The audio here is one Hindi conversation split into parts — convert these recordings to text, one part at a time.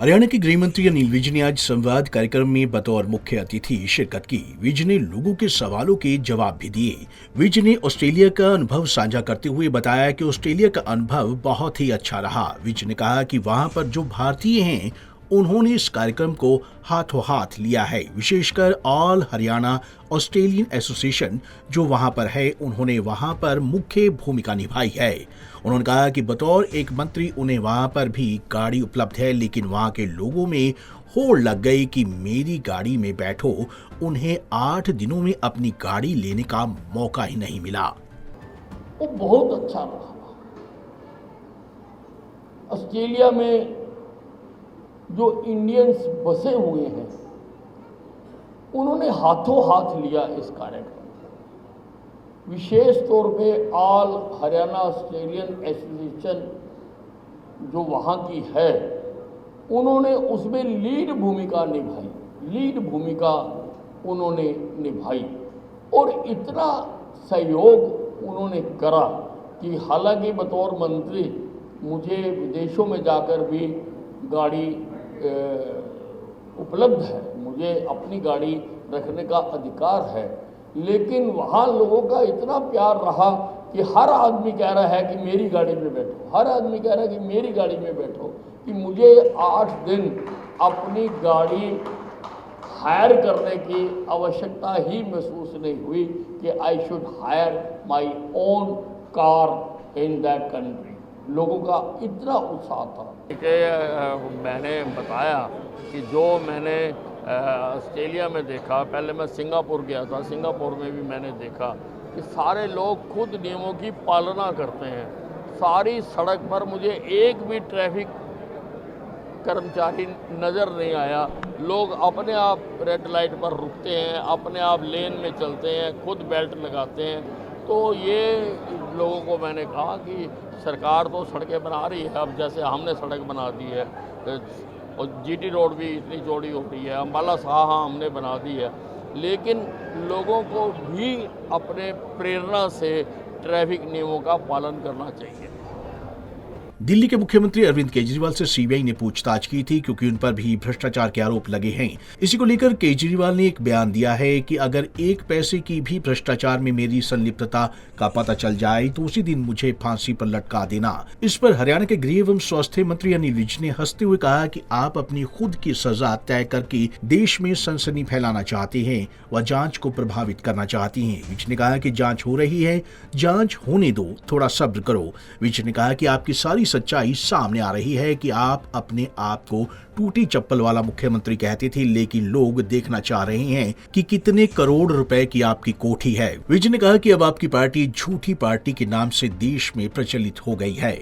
हरियाणा के गृह मंत्री अनिल विज ने आज संवाद कार्यक्रम में बतौर मुख्य अतिथि शिरकत की। विज ने लोगों के सवालों के जवाब भी दिए। विज ने ऑस्ट्रेलिया का अनुभव साझा करते हुए बताया कि ऑस्ट्रेलिया का अनुभव बहुत ही अच्छा रहा। विज ने कहा कि वहां पर जो भारतीय हैं उन्होंने इस कार्यक्रम को हाथों हाथ लिया है, विशेषकर ऑल हरियाणा ऑस्ट्रेलियन एसोसिएशन जो वहां पर है, उन्होंने वहां पर मुख्य भूमिका निभाई है। उन्होंने कहा कि बतौर एक मंत्री उन्हें वहां पर भी गाड़ी उपलब्ध है, लेकिन वहां के लोगों में होड़ लग गई कि मेरी गाड़ी में बैठो। उन्हें 8 दिनों में अपनी गाड़ी लेने का मौका ही नहीं मिला। वो बहुत अच्छा रहा। ऑस्ट्रेलिया में जो इंडियंस बसे हुए हैं उन्होंने हाथों हाथ लिया इस कार्यक्रम। विशेष तौर पे ऑल हरियाणा ऑस्ट्रेलियन एसोसिएशन जो वहाँ की है, उन्होंने उसमें लीड भूमिका उन्होंने निभाई और इतना सहयोग उन्होंने करा कि हालांकि बतौर मंत्री मुझे विदेशों में जाकर भी गाड़ी उपलब्ध है, मुझे अपनी गाड़ी रखने का अधिकार है, लेकिन वहाँ लोगों का इतना प्यार रहा कि हर आदमी कह रहा है कि मेरी गाड़ी में बैठो, हर आदमी कह रहा है कि मेरी गाड़ी में बैठो, कि मुझे 8 दिन अपनी गाड़ी हायर करने की आवश्यकता ही महसूस नहीं हुई कि I should higher my own car in that country. लोगों का इतना उत्साह था कि मैंने बताया कि जो मैंने ऑस्ट्रेलिया में देखा, पहले मैं सिंगापुर गया था, सिंगापुर में भी मैंने देखा कि सारे लोग खुद नियमों की पालना करते हैं। सारी सड़क पर मुझे एक भी ट्रैफिक कर्मचारी नज़र नहीं आया। लोग अपने आप रेड लाइट पर रुकते हैं, अपने आप लेन में चलते हैं, खुद बेल्ट लगाते हैं। तो ये लोगों को मैंने कहा कि सरकार तो सड़कें बना रही है, अब जैसे हमने सड़क बना दी है और जीटी रोड भी इतनी चौड़ी हो रही है, अम्बाला साहा हमने बना दी है, लेकिन लोगों को भी अपने प्रेरणा से ट्रैफिक नियमों का पालन करना चाहिए। दिल्ली के मुख्यमंत्री अरविंद केजरीवाल से सीबीआई ने पूछताछ की थी क्योंकि उन पर भी भ्रष्टाचार के आरोप लगे हैं। इसी को लेकर केजरीवाल ने एक बयान दिया है कि अगर 1 पैसे की भी भ्रष्टाचार में मेरी संलिप्तता का पता चल जाए तो उसी दिन मुझे फांसी पर लटका देना। इस पर हरियाणा के गृह एवं स्वास्थ्य मंत्री अनिल विज ने हंसते हुए कहा कि आप अपनी खुद की सजा तय करके देश में सनसनी फैलाना चाहते हैं व जांच को प्रभावित करना चाहती हैं। विज ने कहा कि जांच हो रही है, जांच होने दो, थोड़ा सब्र करो। विज ने कहा कि आपकी सारी सच्चाई सामने आ रही है कि आप अपने आप को टूटी चप्पल वाला मुख्यमंत्री कहते थे, लेकिन लोग देखना चाह रहे हैं कि कितने करोड़ रुपए की आपकी कोठी है। विज ने कहा कि अब आपकी पार्टी झूठी पार्टी के नाम से देश में प्रचलित हो गई है।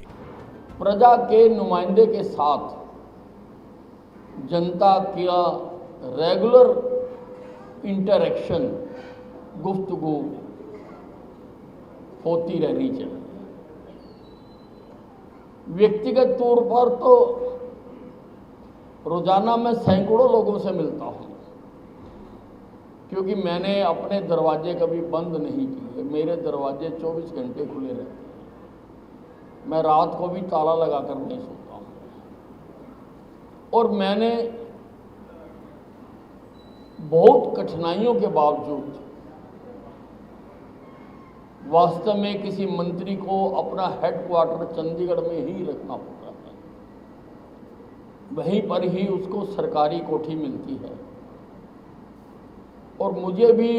प्रजा के नुमाइंदे के साथ जनता का रेगुलर इंटरेक्शन, गुफ्तगू होती रहनी चाहिए। व्यक्तिगत तौर पर तो रोजाना मैं सैकड़ों लोगों से मिलता हूँ, क्योंकि मैंने अपने दरवाजे कभी बंद नहीं किए। मेरे दरवाजे 24 घंटे खुले रहते हैं। मैं रात को भी ताला लगाकर नहीं सोता हूँ। और मैंने बहुत कठिनाइयों के बावजूद वास्तव में किसी मंत्री को अपना हेडक्वार्टर चंडीगढ़ में ही रखना पड़ता है, वहीं पर ही उसको सरकारी कोठी मिलती है। और मुझे भी,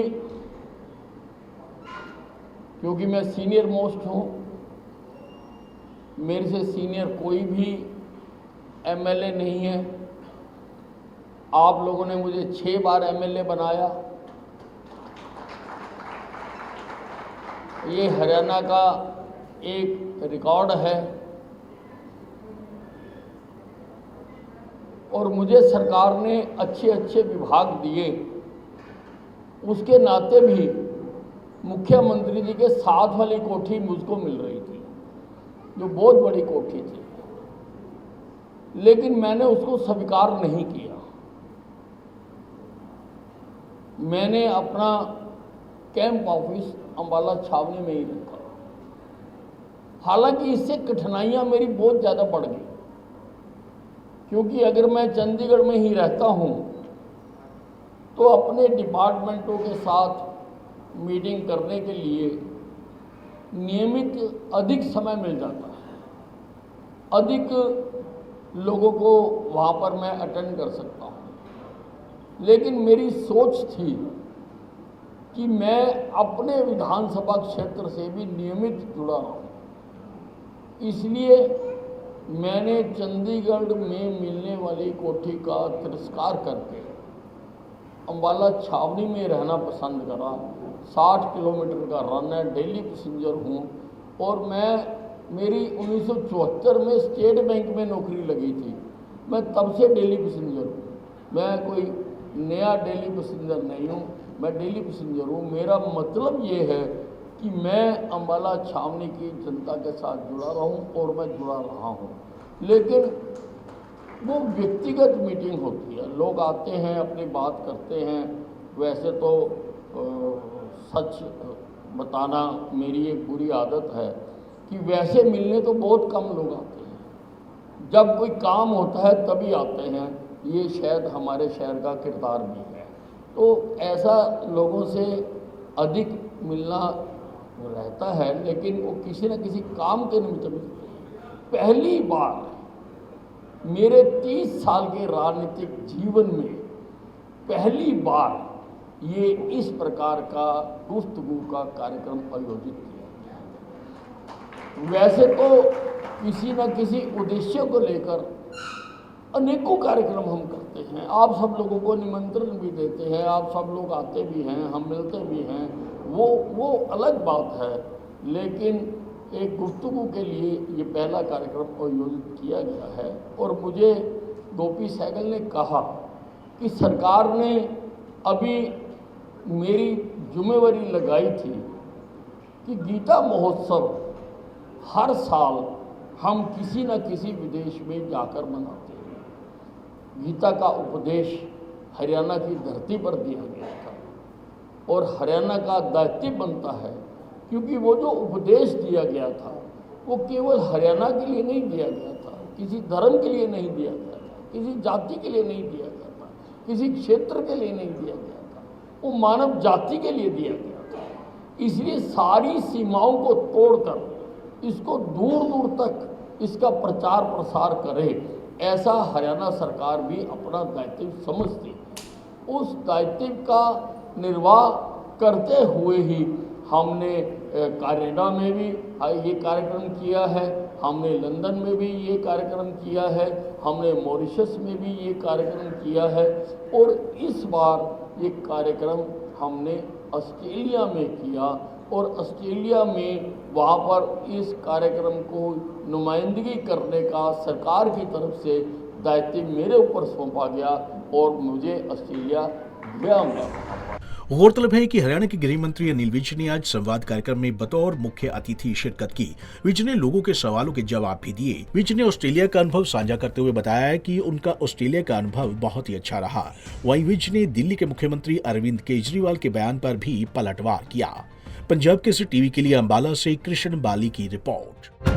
क्योंकि मैं सीनियर मोस्ट हूँ, मेरे से सीनियर कोई भी एमएलए नहीं है। आप लोगों ने मुझे 6 बार एमएलए बनाया। ये हरियाणा का एक रिकॉर्ड है और मुझे सरकार ने अच्छे अच्छे विभाग दिए। उसके नाते भी मुख्यमंत्री जी के साथ वाली कोठी मुझको मिल रही थी, जो बहुत बड़ी कोठी थी, लेकिन मैंने उसको स्वीकार नहीं किया। मैंने अपना कैंप ऑफिस अम्बाला छावनी में ही रखा। हालांकि इससे कठिनाइयां मेरी बहुत ज़्यादा बढ़ गई, क्योंकि अगर मैं चंडीगढ़ में ही रहता हूँ तो अपने डिपार्टमेंटों के साथ मीटिंग करने के लिए नियमित अधिक समय मिल जाता है, अधिक लोगों को वहाँ पर मैं अटेंड कर सकता हूँ। लेकिन मेरी सोच थी कि मैं अपने विधानसभा क्षेत्र से भी नियमित जुड़ा रहूँ। इसलिए मैंने चंडीगढ़ में मिलने वाली कोठी का तिरस्कार करके अम्बाला छावनी में रहना पसंद करा। 60 किलोमीटर का रन है, डेली पैसेंजर हूँ और मेरी 1974 में स्टेट बैंक में नौकरी लगी थी। मैं तब से डेली पैसेंजर हूँ। मैं कोई नया डेली पैसेंजर नहीं हूँ, मैं डेली पैसेंजर हूँ। मेरा मतलब ये है कि मैं अम्बाला छावनी की जनता के साथ जुड़ा रहूँ और मैं जुड़ा रहा हूँ। लेकिन वो व्यक्तिगत मीटिंग होती है, लोग आते हैं, अपनी बात करते हैं। वैसे तो सच बताना मेरी एक बुरी आदत है कि वैसे मिलने तो बहुत कम लोग आते हैं, जब कोई काम होता है तभी आते हैं। ये शायद हमारे शहर का किरदार भी है। तो ऐसा लोगों से अधिक मिलना रहता है, लेकिन वो किसी न किसी काम के निमित्त मिलते हैं। पहली बार मेरे 30 साल के राजनीतिक जीवन में पहली बार ये इस प्रकार का गुफ्तगू का कार्यक्रम आयोजित किया गया। वैसे तो किसी न किसी उद्देश्य को लेकर अनेकों कार्यक्रम हम करते हैं, आप सब लोगों को निमंत्रण भी देते हैं, आप सब लोग आते भी हैं, हम मिलते भी हैं, वो अलग बात है। लेकिन एक गुफ्तगू के लिए ये पहला कार्यक्रम आयोजित किया गया है। और मुझे गोपी सहगल ने कहा कि सरकार ने अभी मेरी जिम्मेवारी लगाई थी कि गीता महोत्सव हर साल हम किसी न किसी विदेश में जाकर मनाते हैं। गीता का उपदेश हरियाणा की धरती पर दिया गया था और हरियाणा का दायित्व बनता है, क्योंकि वो जो उपदेश दिया गया था वो केवल हरियाणा के लिए नहीं दिया गया था, किसी धर्म के लिए नहीं दिया गया था, किसी जाति के लिए नहीं दिया गया था, किसी क्षेत्र के लिए नहीं दिया गया था, वो मानव जाति के लिए दिया गया था। इसलिए सारी सीमाओं को तोड़कर इसको दूर दूर तक इसका प्रचार प्रसार करे, ऐसा हरियाणा सरकार भी अपना दायित्व समझती है। उस दायित्व का निर्वाह करते हुए ही हमने कनाडा में भी ये कार्यक्रम किया है, हमने लंदन में भी ये कार्यक्रम किया है, हमने मॉरिशस में भी ये कार्यक्रम किया है और इस बार ये कार्यक्रम हमने ऑस्ट्रेलिया में किया। और ऑस्ट्रेलिया में वहाँ पर इस कार्यक्रम को नुमाइंदगी करने का सरकार की तरफ से दायित्व मेरे ऊपर सौंपा गया और मुझे ऑस्ट्रेलिया गया मैं। गौरतलब है कि हरियाणा के गृह मंत्री अनिल विज ने आज संवाद कार्यक्रम में बतौर मुख्य अतिथि शिरकत की। विज ने लोगों के सवालों के जवाब भी दिए। विज ने ऑस्ट्रेलिया का अनुभव साझा करते हुए बताया कि उनका ऑस्ट्रेलिया का अनुभव बहुत ही अच्छा रहा। वहीं विज ने दिल्ली के मुख्यमंत्री अरविंद केजरीवाल के बयान पर भी पलटवार किया। पंजाब केसरी टीवी के लिए अंबाला से कृष्ण बाली की रिपोर्ट।